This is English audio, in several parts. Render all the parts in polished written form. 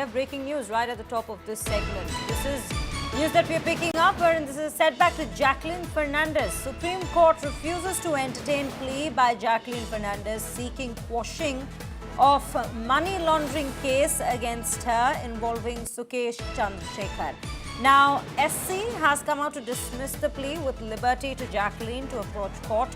have breaking news right at the top of this segment. This is news that we are picking up, and this is a setback to Jacqueline Fernandez. Supreme Court refuses to entertain plea by Jacqueline Fernandez seeking quashing of money laundering case against her involving Sukesh Chandrasekhar. Now, SC has come out to dismiss the plea with liberty to Jacqueline to approach court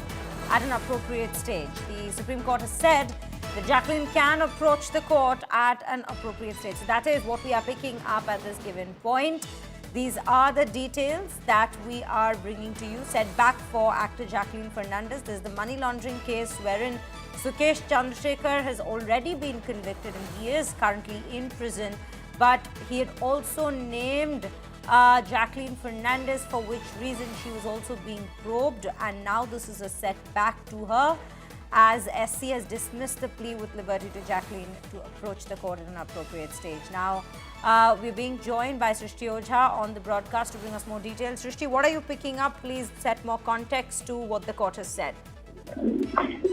at an appropriate stage. The Supreme Court has said that Jacqueline can approach the court at an appropriate stage. So that is what we are picking up at this given point. These are the details that we are bringing to you. Setback for actor Jacqueline Fernandez. This is the money laundering case wherein Sukesh Chandrasekhar has already been convicted and he is currently in prison. But he had also named Jacqueline Fernandez, for which reason she was also being probed, and now this is a setback to her as SC has dismissed the plea with liberty to Jacqueline to approach the court at an appropriate stage. Now, we're being joined by Srishti Ojha on the broadcast to bring us more details. Srishti, what are you picking up? Please set more context to what the court has said.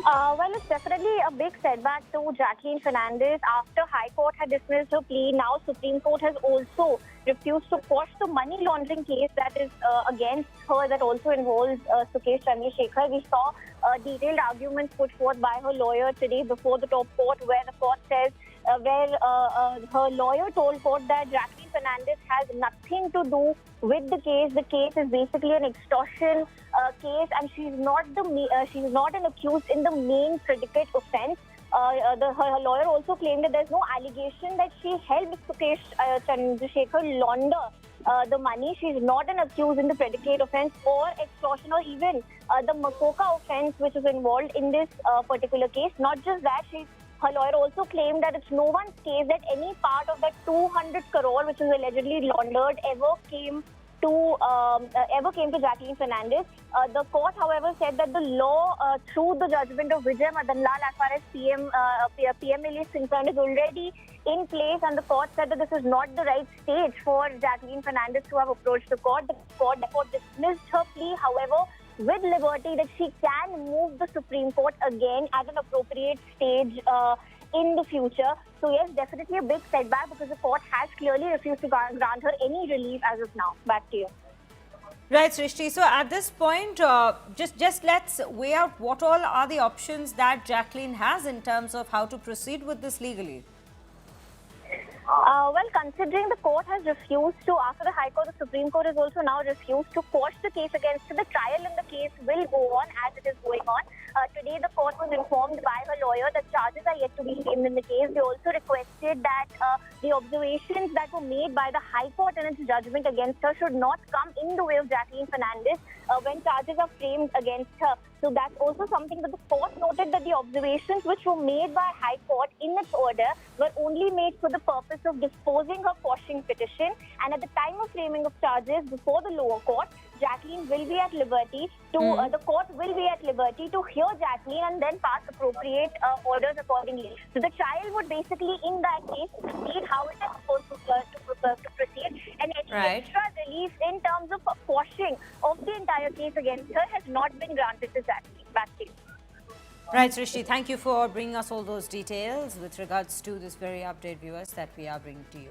Well, it's definitely a big setback to Jacqueline Fernandez. After High Court had dismissed her plea, now Supreme Court has also refused to quash the money laundering case that is against her, that also involves Sukesh Chandrasekhar. We saw detailed arguments put forth by her lawyer today before the top court, where the court says, her lawyer told court that Jacqueline Fernandez has nothing to do with the case. The case is basically an extortion case, and she's not an accused in the main predicate offence. Her lawyer also claimed that there's no allegation that she helped Sukesh Chandrasekhar launder the money. She's not an accused in the predicate offence or extortion, or even the Makoka offence which is involved in this particular case. Not just that, her lawyer also claimed that it's no one's case that any part of that 200 crore which is allegedly laundered ever came to Jacqueline Fernandez. The court, however, said that the law, through the judgment of Vijay Madanlal, as far as pmla is concerned, is already in place, and the court said that this is not the right stage for Jacqueline Fernandez to have approached the court. The court therefore dismissed her plea, however, with liberty that she can move the Supreme Court again at an appropriate stage in the future. So yes, definitely a big setback, because the court has clearly refused to grant her any relief as of now. Back to you. Right, Srishti. So at this point, just let's weigh out what all are the options that Jacqueline has in terms of how to proceed with this legally. Well, considering the court has refused to, after the High Court, the Supreme Court has also now refused to quash the case against her. The trial in the case will go on as it is going on. Today, the court was informed by her lawyer that charges are yet to be framed in the case. They also requested that the observations that were made by the High Court in its judgment against her should not come in the way of Jacqueline Fernandez when charges are framed against her. So that's also something that the court noted, that the observations which were made by High Court in its order were only made for the purpose of disposing her quashing petition, and at the time of framing of charges before the lower court, Jacqueline will be at liberty to, the court will be at liberty to hear Jacqueline and then pass appropriate orders accordingly. So the trial would basically, in that case, proceed how it is supposed to proceed, and any extra relief in terms of quashing of the entire case against her has not been granted to Jacqueline. Back to you. Right, Srishti, thank you for bringing us all those details with regards to this very update, viewers, that we are bringing to you.